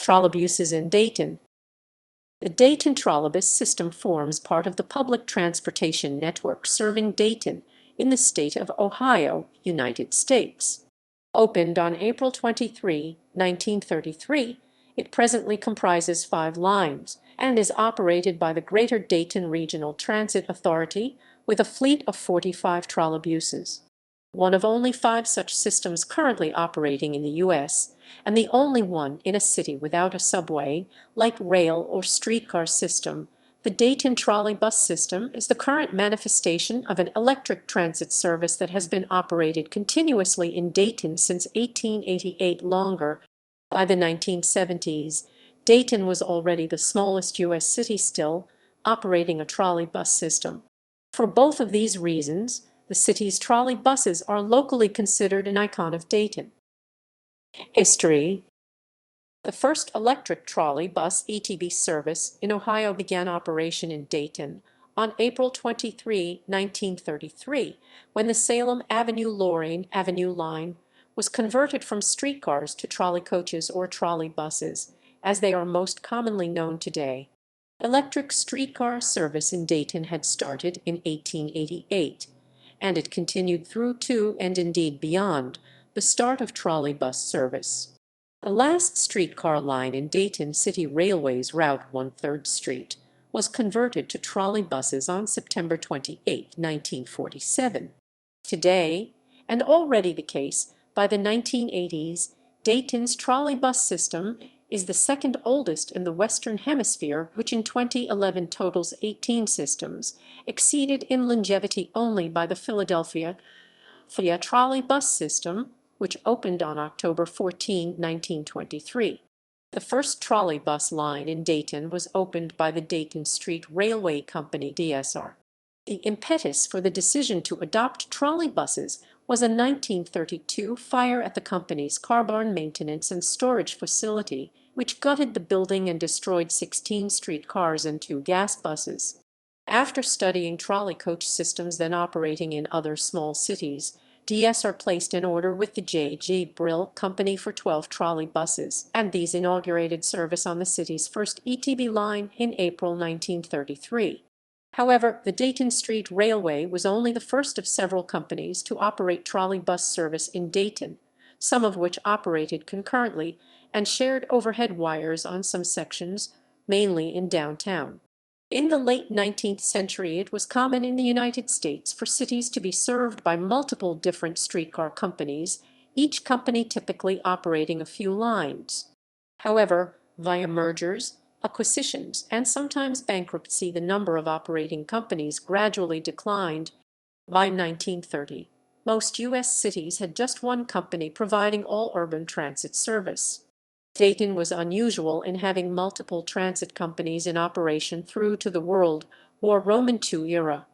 Trolleybuses in Dayton. The Dayton Trolleybus system forms part of the public transportation network serving Dayton in the state of Ohio, United States. Opened on April 23, 1933, it presently comprises 5 lines and is operated by the Greater Dayton Regional Transit Authority with a fleet of 45 trolleybuses. One of only 5 such systems currently operating in the U.S., and the only one in a city without a subway, light rail, or streetcar system. The Dayton Trolleybus system is the current manifestation of an electric transit service that has been operated continuously in Dayton since 1888 longer. By the 1970s, Dayton was already the smallest U.S. city still operating a trolleybus system. For both of these reasons, the city's trolleybuses are locally considered an icon of Dayton. History. The first electric trolley bus (ETB) service in Ohio began operation in Dayton on April 23, 1933, when the Salem Avenue-Lorain Avenue line was converted from streetcars to trolley coaches or trolleybuses, as they are most commonly known today. Electric streetcar service in Dayton had started in 1888, and it continued through to, and indeed beyond, the start of trolleybus service. The last streetcar line in Dayton City Railway's Route 1/3 Street was converted to trolleybuses on September 28, 1947. Today, and already the case by the 1980s, Dayton's trolleybus system is the second oldest in the Western Hemisphere, which in 2011 totals 18 systems, exceeded in longevity only by the Philadelphia trolleybus system, which opened on October 14, 1923. The first trolleybus line in Dayton was opened by the Dayton Street Railway Company (DSR). The impetus for the decision to adopt trolleybuses was a 1932 fire at the company's car barn maintenance and storage facility, which gutted the building and destroyed 16 streetcars and 2 gas buses. After studying trolley coach systems then operating in other small cities, DSR placed an order with the J.G. Brill Company for 12 trolleybuses, and these inaugurated service on the city's first ETB line in April 1933. However, the Dayton Street Railway was only the first of several companies to operate trolleybus service in Dayton, some of which operated concurrently and shared overhead wires on some sections, mainly in downtown. In the late 19th century, it was common in the United States for cities to be served by multiple different streetcar companies, each company typically operating a few lines. However, via mergers, acquisitions, and sometimes bankruptcy, the number of operating companies gradually declined. By 1930, most U.S. cities had just one company providing all urban transit service. Dayton was unusual in having multiple transit companies in operation through to the World War II era.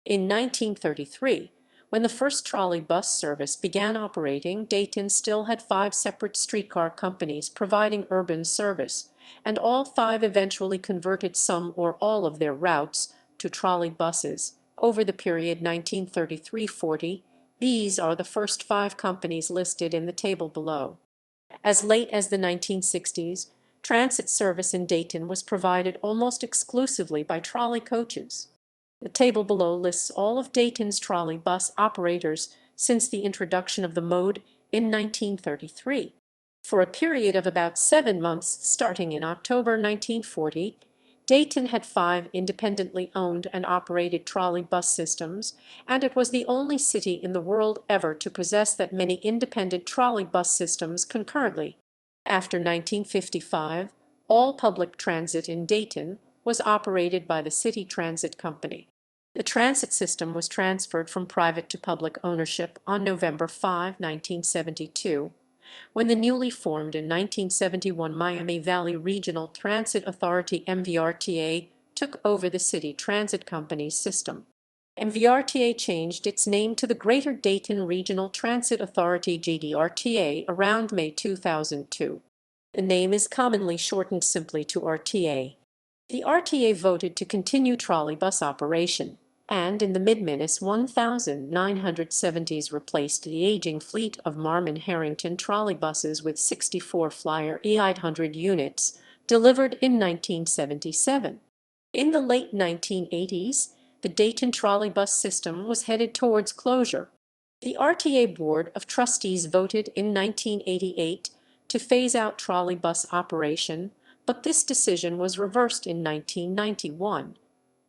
In 1933, when the first trolleybus service began operating, Dayton still had 5 separate streetcar companies providing urban service, and all 5 eventually converted some or all of their routes to trolleybuses over the period 1933-40. These are the first 5 companies listed in the table below. As late as the 1960s, transit service in Dayton was provided almost exclusively by trolley coaches. The table below lists all of Dayton's trolley bus operators since the introduction of the mode in 1933. For a period of about 7 months starting in October 1940, Dayton had 5 independently owned and operated trolley bus systems, and it was the only city in the world ever to possess that many independent trolley bus systems concurrently. After 1955, all public transit in Dayton was operated by the City Transit Company. The transit system was transferred from private to public ownership on November 5, 1972. When the newly formed in 1971 Miami Valley Regional Transit Authority (MVRTA) took over the City Transit Company's system. MVRTA changed its name to the Greater Dayton Regional Transit Authority (GDRTA) around May 2002. The name is commonly shortened simply to RTA. The RTA voted to continue trolleybus operation, and in the mid-1970s replaced the aging fleet of Marmon-Harrington trolleybuses with 64 Flyer E800 units delivered in 1977. In the late 1980s, the Dayton trolleybus system was headed towards closure. The RTA Board of Trustees voted in 1988 to phase out trolleybus operation, but this decision was reversed in 1991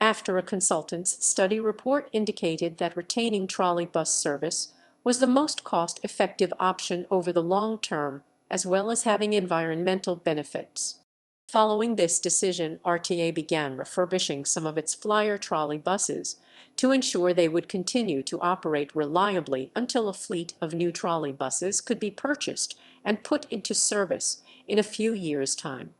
after a consultant's study report indicated that retaining trolleybus service was the most cost-effective option over the long term, as well as having environmental benefits. Following this decision, RTA began refurbishing some of its Flyer trolleybuses to ensure they would continue to operate reliably until a fleet of new trolleybuses could be purchased and put into service in a few years' time.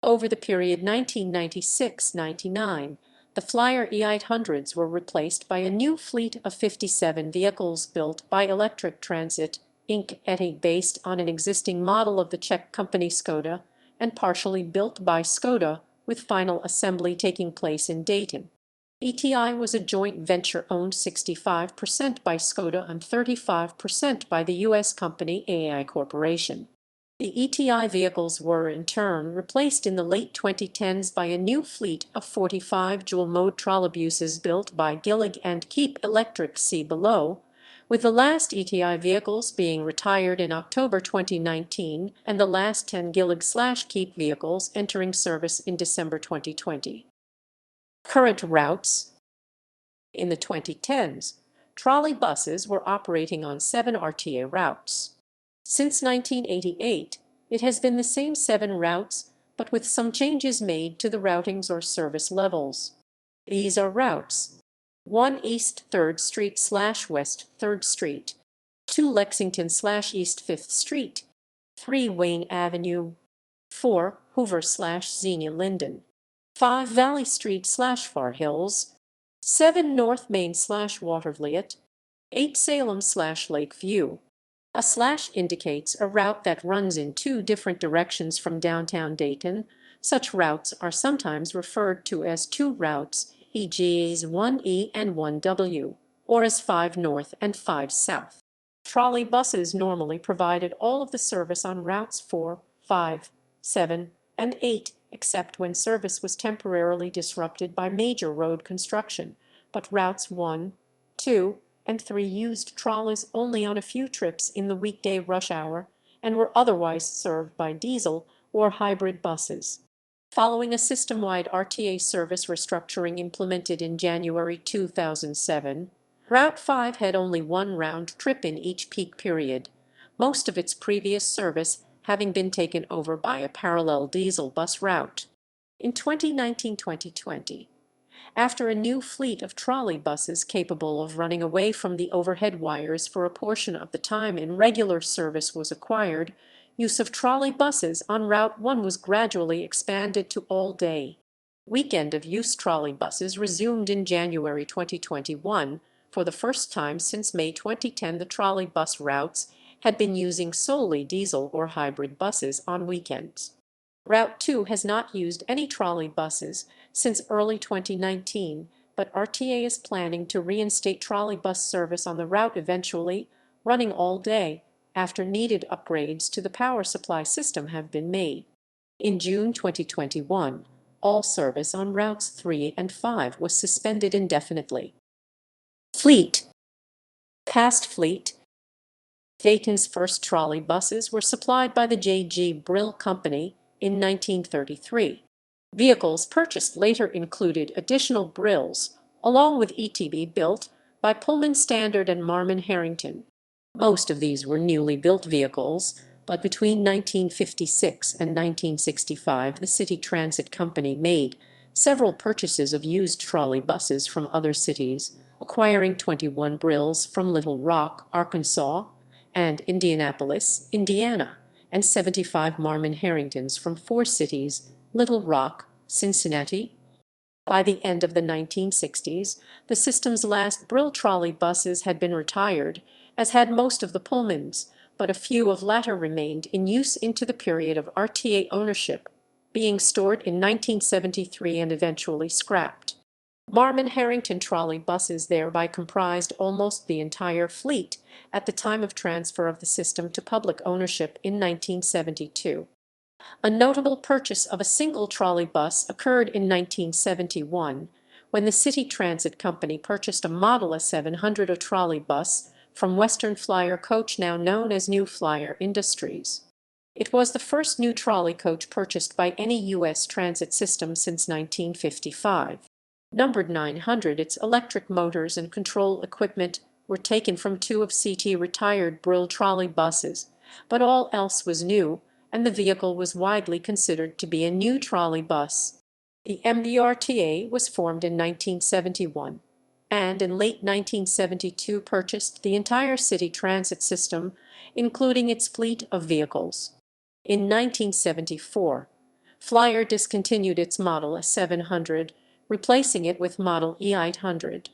Over the period 1996-99, the Flyer E800s were replaced by a new fleet of 57 vehicles built by Electric Transit, Inc. based on an existing model of the Czech company Škoda, and partially built by Škoda, with final assembly taking place in Dayton. ETI was a joint venture owned 65% by Škoda and 35% by the U.S. company AI Corporation. The ETI vehicles were in turn replaced in the late 2010s by a new fleet of 45 dual-mode trolleybuses built by Gillig and Keep Electric, see below, with the last ETI vehicles being retired in October 2019 and the last 10 Gillig/Keep vehicles entering service in December 2020. Current routes. In the 2010s, trolleybuses were operating on 7 RTA routes. Since 1988, it has been the same 7 routes, but with some changes made to the routings or service levels. These are routes: 1 East 3rd Street/West 3rd Street, 2 Lexington/East 5th Street, 3 Wayne Avenue, 4 Hoover/Xenia Linden, 5 Valley Street/Far Hills, 7 North Main/Watervliet, 8 Salem/Lakeview. A slash indicates a route that runs in 2 different directions from downtown Dayton. Such routes are sometimes referred to as 2 routes, e.g. as 1E and 1W, or as 5 North and 5 South. Trolleybuses normally provided all of the service on routes 4, 5, 7, and 8, except when service was temporarily disrupted by major road construction, but routes 1, 2, and 3 used trolleys only on a few trips in the weekday rush hour and were otherwise served by diesel or hybrid buses. Following a system-wide RTA service restructuring implemented in January 2007, Route 5 had only 1 round trip in each peak period, most of its previous service having been taken over by a parallel diesel bus route. In 2019-2020, after a new fleet of trolleybuses capable of running away from the overhead wires for a portion of the time in regular service was acquired, use of trolleybuses on Route 1 was gradually expanded to all-day. Weekend-of-use trolleybuses resumed in January 2021. For the first time since May 2010, the trolleybus routes had been using solely diesel or hybrid buses on weekends. Route 2 has not used any trolleybuses since early 2019, but RTA is planning to reinstate trolleybus service on the route eventually, running all day, after needed upgrades to the power supply system have been made. In June 2021, all service on routes 3 and 5 was suspended indefinitely. Fleet. Past fleet. Dayton's first trolleybuses were supplied by the J.G. Brill Company in 1933. Vehicles purchased later included additional Brills, along with ETB built by Pullman Standard and Marmon-Harrington. Most of these were newly built vehicles, but between 1956 and 1965 the City Transit Company made several purchases of used trolleybuses from other cities, acquiring 21 Brills from Little Rock, Arkansas, and Indianapolis, Indiana, and 75 Marmon-Harringtons from 4 cities, Little Rock, Cincinnati. By the end of the 1960s, the system's last Brill trolleybuses had been retired, as had most of the Pullmans, but a few of latter remained in use into the period of RTA ownership, being stored in 1973 and eventually scrapped. Marmon-Harrington trolley buses thereby comprised almost the entire fleet at the time of transfer of the system to public ownership in 1972. A notable purchase of a single trolley bus occurred in 1971, when the City Transit Company purchased a Model A700, a trolley bus, from Western Flyer Coach, now known as New Flyer Industries. It was the first new trolley coach purchased by any U.S. transit system since 1955. Numbered 900, its electric motors and control equipment were taken from two of CT retired Brill trolley buses, but all else was new, and the vehicle was widely considered to be a new trolley bus. The MDRTA was formed in 1971, and in late 1972 purchased the entire city transit system, including its fleet of vehicles. In 1974, Flyer discontinued its Model S700, replacing it with Model E800.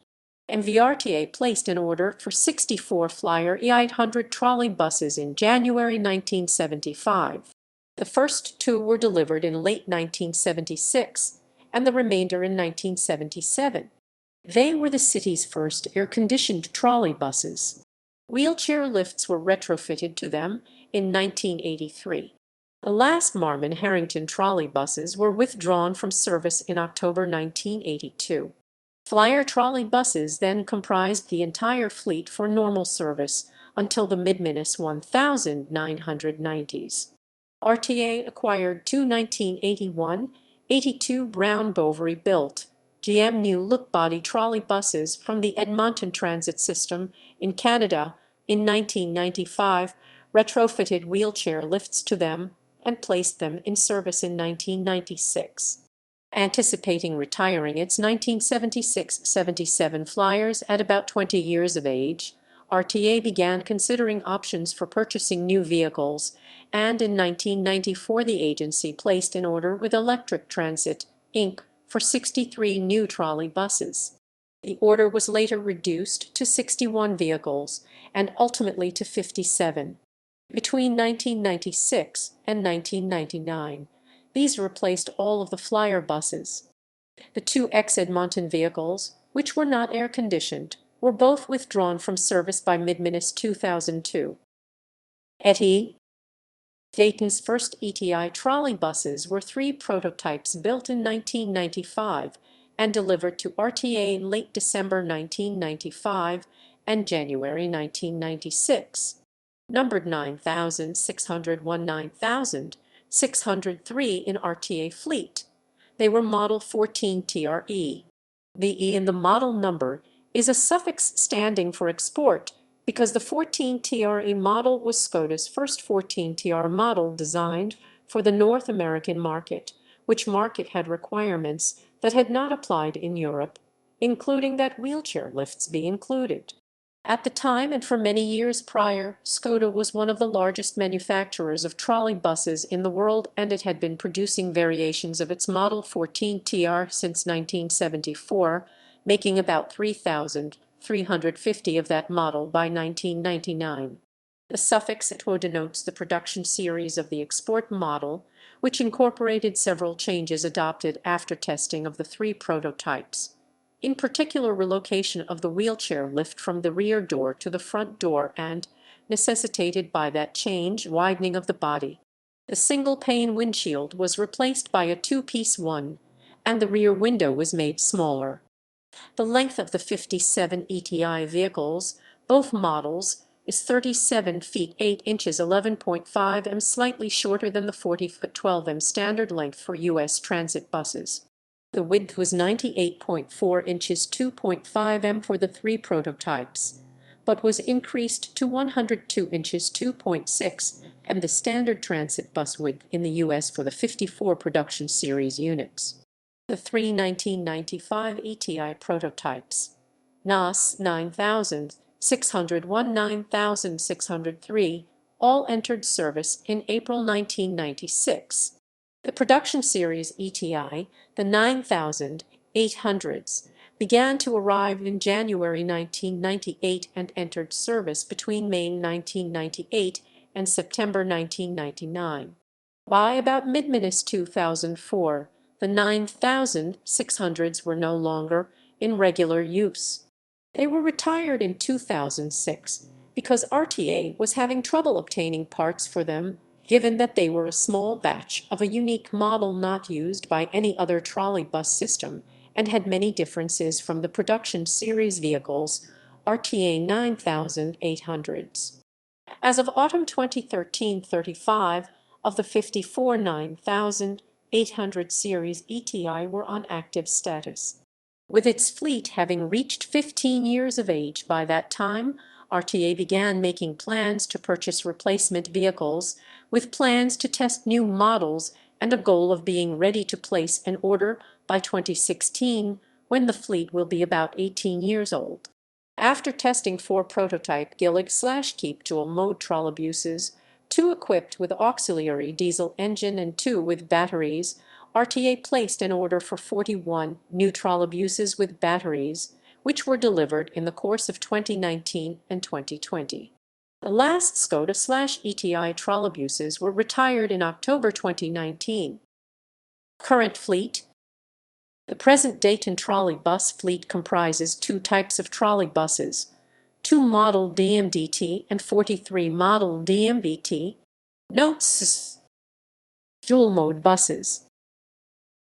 MVRTA placed an order for 64 Flyer E800 trolley buses in January 1975. The first two were delivered in late 1976, and the remainder in 1977. They were the city's first air-conditioned trolley buses. Wheelchair lifts were retrofitted to them in 1983. The last Marmon-Harrington trolley buses were withdrawn from service in October 1982. Flyer trolley buses then comprised the entire fleet for normal service until the mid-1990s. RTA acquired two 1981-82 Brown Bovary-built GM new-look body trolley buses from the Edmonton Transit System in Canada in 1995, retrofitted wheelchair lifts to them, and placed them in service in 1996. Anticipating retiring its 1976-77 Flyers at about 20 years of age, RTA began considering options for purchasing new vehicles, and in 1994 the agency placed an order with Electric Transit, Inc. for 63 new trolley buses. The order was later reduced to 61 vehicles, and ultimately to 57. Between 1996 and 1999, these replaced all of the Flyer buses. The two ex-Edmonton vehicles, which were not air-conditioned, were both withdrawn from service by mid-2002. Dayton's first ETI trolley buses were three prototypes built in 1995 and delivered to RTA in late December 1995 and January 1996. Numbered 9601, 9603 in RTA fleet. They were Model 14 TRE. The E in the model number is a suffix standing for export, because the 14 TRE model was Skoda's first 14 TR model designed for the North American market, which market had requirements that had not applied in Europe, including that wheelchair lifts be included. At the time and for many years prior, Skoda was one of the largest manufacturers of trolley buses in the world, and it had been producing variations of its Model 14 TR since 1974, making about 3,350 of that model by 1999. The suffix "etwo" denotes the production series of the export model, which incorporated several changes adopted after testing of the three prototypes. In particular, relocation of the wheelchair lift from the rear door to the front door and, necessitated by that change, widening of the body. The single-pane windshield was replaced by a two-piece one, and the rear window was made smaller. The length of the 57 ETI vehicles, both models, is 37 feet 8 inches 11.5 m, slightly shorter than the 40 foot 12 m standard length for U.S. transit buses. The width was 98.4 inches 2.5 m for the three prototypes, but was increased to 102 inches 2.6 m, the standard transit bus width in the U.S. for the 54 production series units. The three 1995 ETI prototypes, NAS 9601, 9603, all entered service in April 1996. The production series ETI, the 9800s, began to arrive in January 1998 and entered service between May 1998 and September 1999. By about mid-2004, the 9600s were no longer in regular use. They were retired in 2006 because RTA was having trouble obtaining parts for them, given that they were a small batch of a unique model not used by any other trolley bus system and had many differences from the production series vehicles, RTA 9800s. As of autumn 2013, 35 of the 54 9800 series ETI were on active status. With its fleet having reached 15 years of age by that time, RTA began making plans to purchase replacement vehicles, with plans to test new models and a goal of being ready to place an order by 2016, when the fleet will be about 18 years old. After testing 4 prototype Gillig/Keep dual-mode trolleybuses, 2 equipped with auxiliary diesel engine and 2 with batteries, RTA placed an order for 41 new trolleybuses with batteries, which were delivered in the course of 2019 and 2020. The last Skoda/ETI trolleybuses were retired in October 2019. Current fleet. The present Dayton trolley bus fleet comprises 2 types of trolleybuses, 2 model DMDT and 43 model DMBT. Notes: dual-mode buses.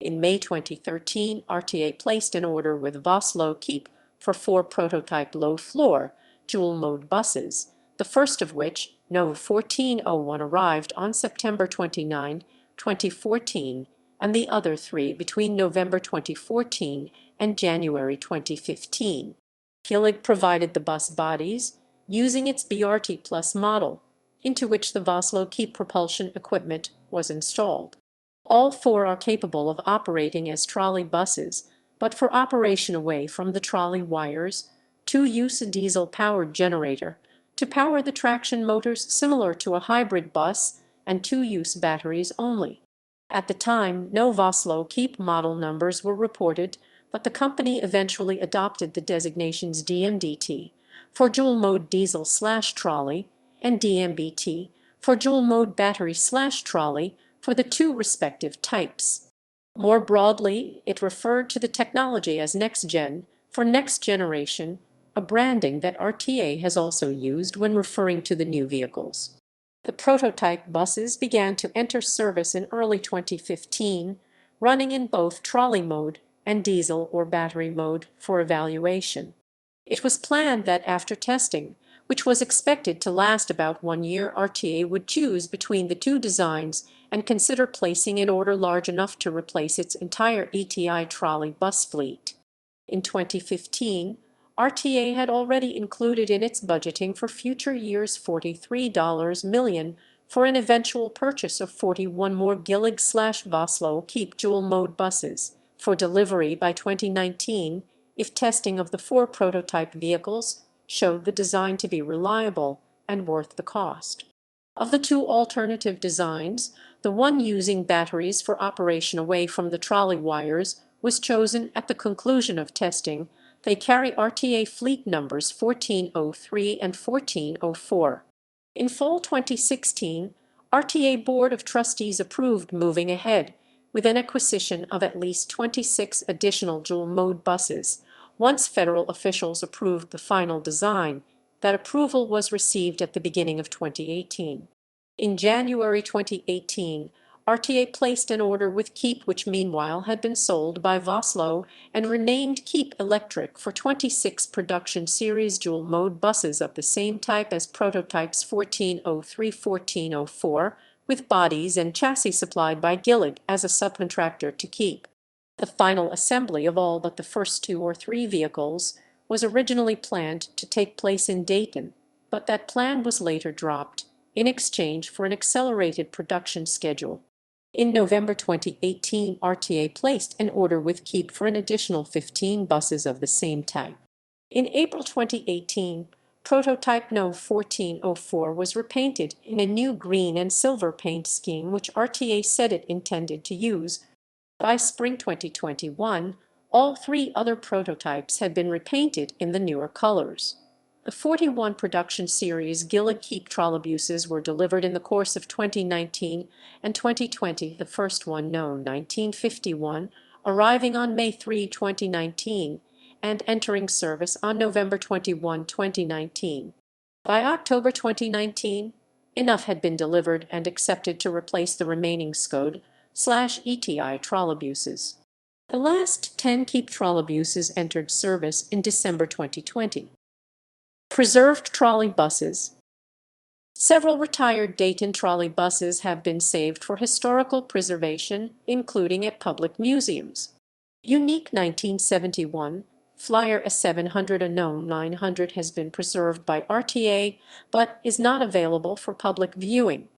In May 2013, RTA placed an order with Vossloh Keep for 4 prototype low-floor, dual-mode buses, the first of which, No. 1401, arrived on September 29, 2014, and the other 3 between November 2014 and January 2015. Gillig provided the bus bodies, using its BRT Plus model, into which the Vossloh Keep propulsion equipment was installed. All 4 are capable of operating as trolley buses, but for operation away from the trolley wires, 2 use a diesel-powered generator to power the traction motors similar to a hybrid bus, and 2 use batteries only. At the time, no Vossloh Keep model numbers were reported, but the company eventually adopted the designations DMDT for dual-mode diesel/trolley and DMBT for dual-mode battery/trolley for the 2 respective types. More broadly, it referred to the technology as next-gen for next generation, a branding that RTA has also used when referring to the new vehicles. The prototype buses began to enter service in early 2015, running in both trolley mode and diesel or battery mode for evaluation. It was planned that after testing, which was expected to last about 1 year, RTA would choose between the 2 designs and consider placing an order large enough to replace its entire ETI trolley bus fleet. In 2015, RTA had already included in its budgeting for future years $43 million for an eventual purchase of 41 more Gillig/Vossloh Keep dual-mode buses for delivery by 2019 if testing of the 4 prototype vehicles showed the design to be reliable and worth the cost. Of the 2 alternative designs, the one using batteries for operation away from the trolley wires was chosen at the conclusion of testing. They carry RTA fleet numbers 1403 and 1404. In fall 2016, RTA Board of Trustees approved moving ahead with an acquisition of at least 26 additional dual-mode buses. Once federal officials approved the final design, that approval was received at the beginning of 2018. In January 2018, RTA placed an order with Keep, which meanwhile had been sold by Vossloh and renamed Keep Electric, for 26 production series dual-mode buses of the same type as prototypes 1403-1404, with bodies and chassis supplied by Gillig as a subcontractor to Keep. The final assembly of all but the first 2 or 3 vehicles was originally planned to take place in Dayton, but that plan was later dropped in exchange for an accelerated production schedule. In November 2018, RTA placed an order with Keep for an additional 15 buses of the same type. In April 2018, prototype No. 1404 was repainted in a new green and silver paint scheme, which RTA said it intended to use. By spring 2021, all 3 other prototypes had been repainted in the newer colors. The 41 production series Gillig Keep trolleybuses were delivered in the course of 2019 and 2020, the first one, No. 1951, arriving on May 3, 2019, and entering service on November 21, 2019. By October 2019, enough had been delivered and accepted to replace the remaining SCOD/ETI trolleybuses. The last 10 keep trolleybuses entered service in December 2020. Preserved trolley buses. Several retired Dayton trolley buses have been saved for historical preservation, including at public museums. Unique 1971 Flyer A700 unknown 900 has been preserved by RTA, but is not available for public viewing.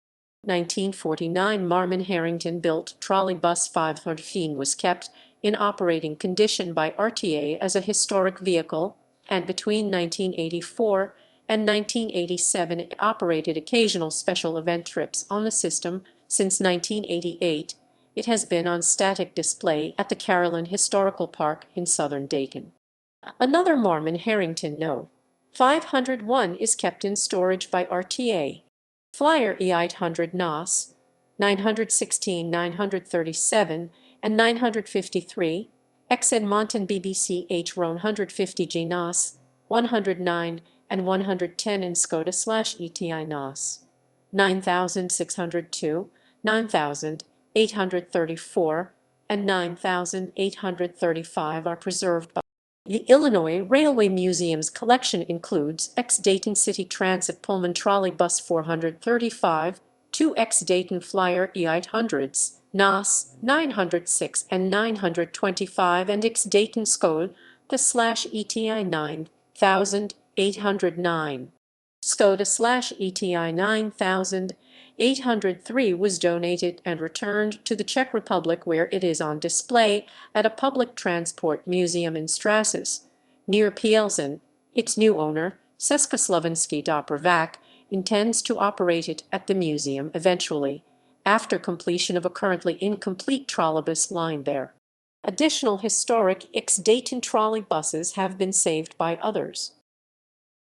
1949 Marmon Harrington-built Trolleybus 515 was kept in operating condition by RTA as a historic vehicle, and between 1984 and 1987 it operated occasional special event trips on the system. Since 1988, it has been on static display at the Carolyn Historical Park in southern Dayton. Another Marmon Harrington No. 501 is kept in storage by RTA. Flyer E800 NOS 916, 937, and 953, X Edmonton BBC H Roan 150G NOS 109 and 110 in SCODA/ETI NOS 9602, 9834, and 9835 are preserved by the Illinois Railway Museum's collection includes ex-Dayton City Transit Pullman Trolleybus 435, two ex-Dayton Flyer E800s, NOS 906 and 925, and ex-Dayton SCODA/ETI 9809. SCODA/ETI 9803 was donated and returned to the Czech Republic, where it is on display at a public transport museum in Strasses, near Pielsen. Its new owner, Československý dopravák, intends to operate it at the museum eventually, after completion of a currently incomplete trolleybus line there. Additional historic ex-Dayton trolley buses have been saved by others.